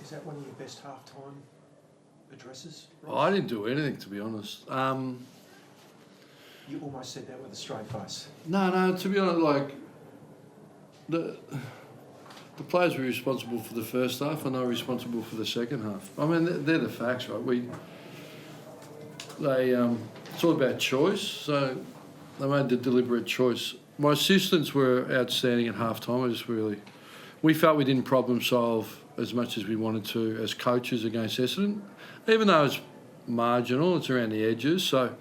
Is that one of your best half-time addresses, Oh, Ross? I didn't do anything, to be honest. You almost said that with a straight face. No, to be honest, like, the players were responsible for the first half and they were responsible for the second half. I mean, they're the facts, right? It's all about choice, so they made the deliberate choice. My assistants were outstanding at half-time. We felt we didn't problem solve as much as we wanted to as coaches against Essendon, even though it's marginal, it's around the edges. So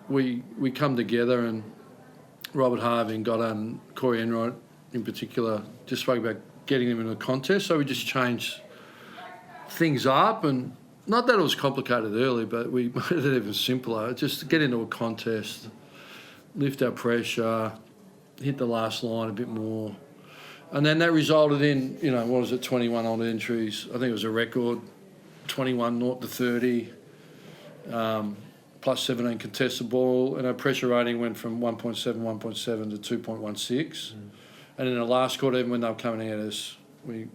we come together, and Robert Harvey and Goddard and Corey Enright in particular just spoke about getting them in a contest. So we just changed things up, and not that it was complicated early, but we made it even simpler. Just to get into a contest, lift our pressure, hit the last line a bit more. And then that resulted in, 21 odd entries. I think it was a record, 21 0 to 30, plus 17 contested ball, and our pressure rating went from 1.7 to 2.16. And in the last quarter, even when they were coming at us, we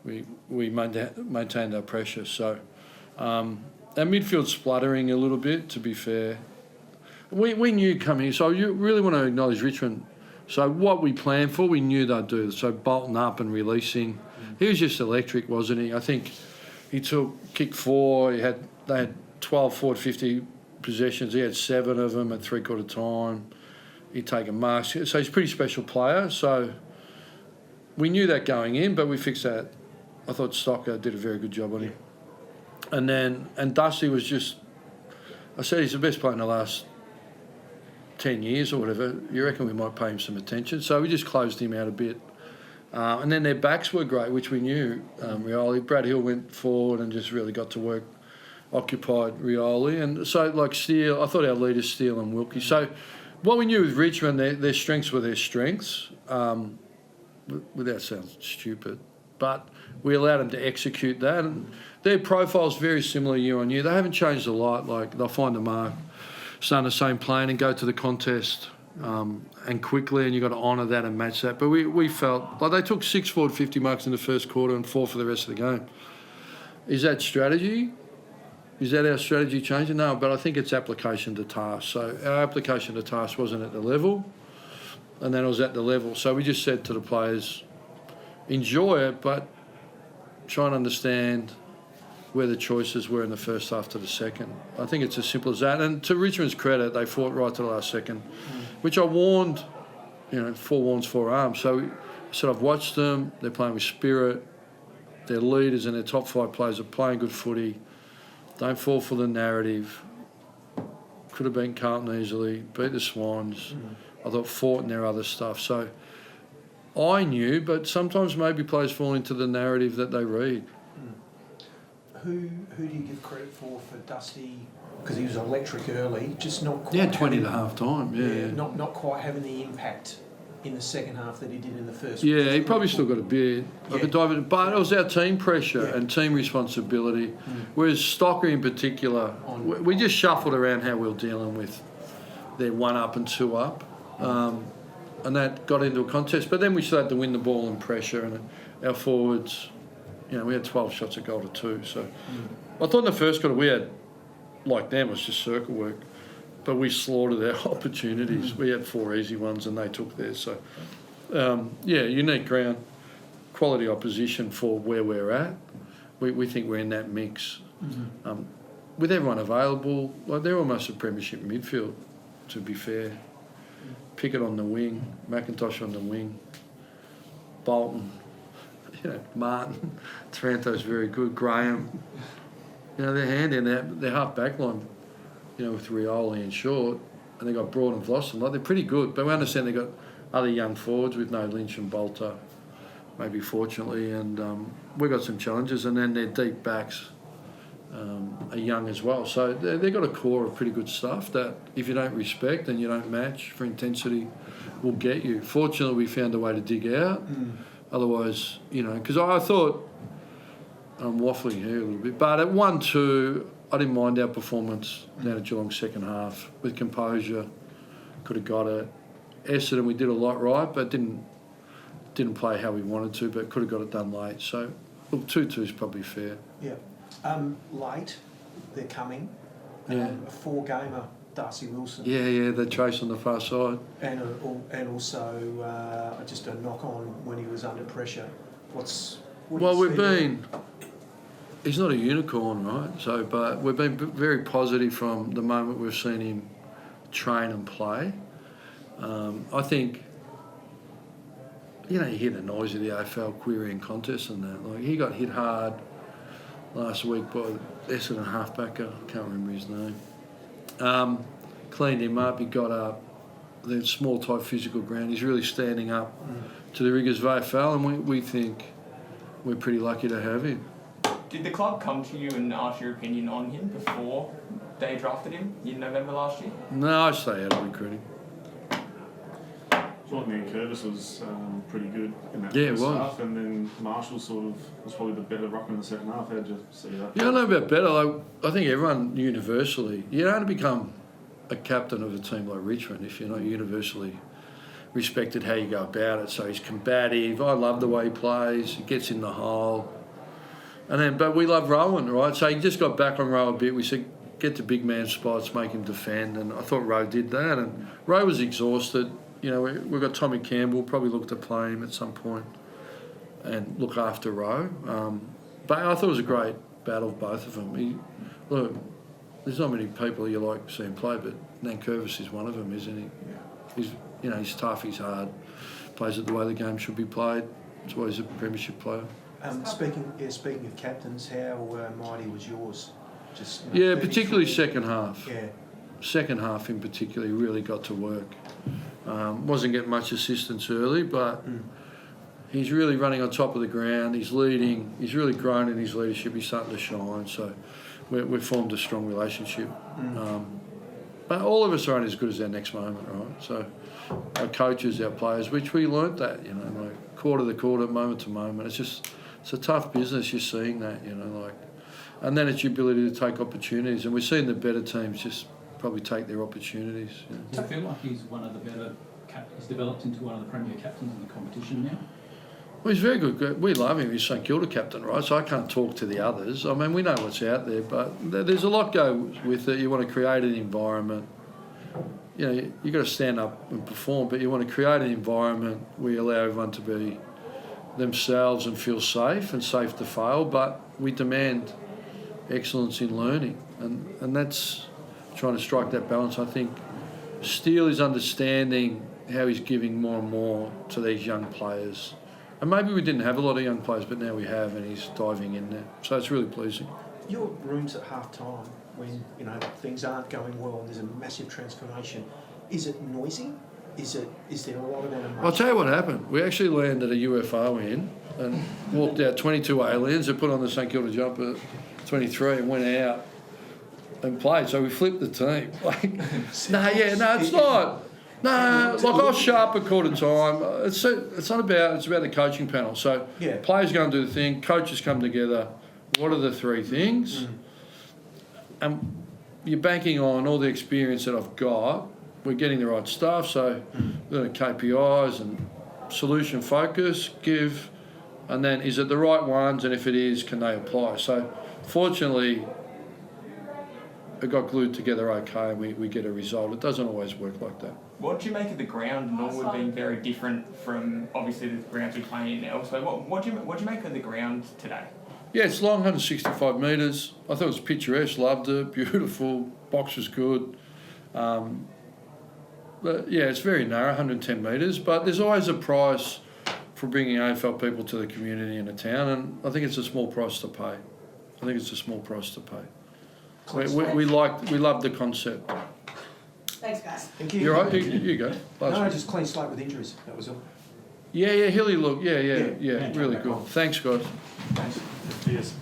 maintained our pressure. So our midfield spluttering a little bit, to be fair. We knew coming, so you really want to acknowledge Richmond. So what we planned for, we knew they'd do. So bolting up and releasing. He was just electric, wasn't he? I think he took kick 4. They had 12 forward 50 possessions. He had 7 of them at three-quarter time. He'd taken marks. So he's a pretty special player. So we knew that going in, but we fixed that. I thought Stocker did a very good job on him. And Dusty was just, I said he's the best player in the last 10 years or whatever. You reckon we might pay him some attention? So we just closed him out a bit. And then their backs were great, which we knew. Rioli, Brad Hill went forward and just really got to work, occupied Rioli. And so, like Steele, I thought our leaders, Steele and Wilkie. So what we knew with Richmond, their strengths were their strengths, without sounding stupid. But we allowed them to execute that. And their profile's very similar year on year. They haven't changed a lot. Like, they'll find the mark, stay on the same plane and go to the contest and quickly, and you've got to honour that and match that. But we felt like they took 6 forward 50 marks in the first quarter and 4 for the rest of the game. Is that strategy? Is that our strategy changing? No, but I think it's application to task. So our application to task wasn't at the level, and then it was at the level. So we just said to the players, enjoy it, but try and understand where the choices were in the first half to the second. I think it's as simple as that. And to Richmond's credit, they fought right to the last second, which I warned, 4 warns, 4 arms. So I said, I've watched them. They're playing with spirit. Their leaders and their top 5 players are playing good footy. Don't fall for the narrative. Could have been Carlton easily, beat the Swans. I thought fought in their other stuff. So I knew, but sometimes maybe players fall into the narrative that they read. Who do you give credit for Dusty? Because he was electric early, just not quite. Yeah, 20 to half time. Yeah. Not quite having the impact in the second half that he did in the first. Yeah, he probably still got a bit. Yeah. I could dive in, but it was our team pressure and team responsibility. Whereas Stocker in particular, we just shuffled around how we were dealing with their 1 up and 2 up, and that got into a contest. But then we still had to win the ball and pressure, and our forwards. We had 12 shots at goal to 2. So I thought in the first quarter we had, like them, it was just circle work. But we slaughtered our opportunities. We had 4 easy ones and they took theirs. So, unique ground, quality opposition for where we're at. We think we're in that mix. With everyone available, like they're almost a premiership midfield, to be fair. Pickett on the wing, McIntosh on the wing, Bolton. Martin, Taranto's very good. Graham, they're handy, and they're half back line, with Rioli and Short, and they got Broad and Vlossen. Like, they're pretty good, but we understand they got other young forwards with no Lynch and Bolter, maybe fortunately, and we've got some challenges, and then their deep backs are young as well. So they've got a core of pretty good stuff that if you don't respect and you don't match for intensity, will get you. Fortunately, we found a way to dig out. Otherwise, because I thought, I'm waffling here a little bit, but at 1-2, I didn't mind our performance down at Geelong second half with composure. Could have got it. Essendon, we did a lot right, but didn't play how we wanted to, but could have got it done late. So Well, 2-2 is probably fair. Yeah. Late, they're coming. Yeah. A 4-gamer, Darcy Wilson. Yeah, the chase on the far side. And also just a knock on when he was under pressure. He's not a unicorn, right? So, but we've been very positive from the moment we've seen him train and play. I think, you hear the noise of the AFL querying contests and that. Like, he got hit hard last week by Essendon halfbacker, I can't remember his name. Cleaned him up, he got up. The small type physical ground, he's really standing up to the rigours of AFL, and we think we're pretty lucky to have him. Did the club come to you and ask your opinion on him before they drafted him in November last year? No, I stay out of recruiting. I thought Ian Curtis was pretty good in that Yeah, first it was. half, and then Marshall sort of was probably the better rock in the second half. How did you see that? Yeah, I know about better. I think everyone universally, you don't become a captain of a team like Richmond if you're not universally respected how you go about it. So he's combative. I love the way he plays. He gets in the hole. But we love Rowan, right? So he just got back on Rowe a bit. We said, get to big man spots, make him defend. And I thought Rowe did that. And Rowe was exhausted. We've got Tommy Campbell, probably look to play him at some point and look after Rowe. But I thought it was a great battle of both of them. Look, there's not many people you like seeing play, but Nankervis is one of them, isn't he? Yeah. He's tough, he's hard, plays it the way the game should be played. That's why he's a premiership player. Speaking of captains, how mighty was yours? Particularly second half. Yeah. Second half in particular, he really got to work. Wasn't getting much assistance early, but he's really running on top of the ground. He's leading. He's really grown in his leadership. He's starting to shine. So we've formed a strong relationship. But all of us aren't as good as our next moment, right? So our coaches, our players, which we learnt that, like quarter to quarter, moment to moment. It's a tough business. You're seeing that, and then it's your ability to take opportunities. And we're seeing the better teams just probably take their opportunities. Do you feel like he's one of the better? He's developed into one of the premier captains in the competition now. Well, he's very good. We love him. He's St Kilda captain, right? So I can't talk to the others. I mean, we know what's out there, but there's a lot goes with it. You want to create an environment. You've got to stand up and perform, but you want to create an environment where you allow everyone to be themselves and feel safe and safe to fail, but we demand excellence in learning. And that's trying to strike that balance. I think Steele is understanding how he's giving more and more to these young players. And maybe we didn't have a lot of young players, but now we have, and he's diving in there. So it's really pleasing. Your rooms at half-time, when things aren't going well and there's a massive transformation, is it noisy? Is there a lot of animation? I'll tell you what happened. We actually landed a UFO in and walked out 22 aliens and put on the St Kilda jumper 23 and went out and played. So we flipped the team. It's not. No, I was sharp at quarter time. It's about the coaching panel. So players go and do the thing, coaches come together. What are the three things? And you're banking on all the experience that I've got. We're getting the right stuff. So the KPIs and solution focus, give, and then is it the right ones? And if it is, can they apply? So fortunately, it got glued together okay, and we get a result. It doesn't always work like that. What do you make of the ground Norwood being very different from obviously the grounds we play in elsewhere? What do you make of the ground today? Yeah, it's long, 165 metres. I thought it was picturesque, loved it, beautiful, box was good. But yeah, it's very narrow, 110 metres, but there's always a price for bringing AFL people to the community and the town, and I think it's a small price to pay. We love the concept. Thanks, guys. Thank you. You're right, you go. No, just clean slate with injuries. That was all. Yeah, Hilly, look, yeah, really good. Thanks, guys. Thanks. Yes.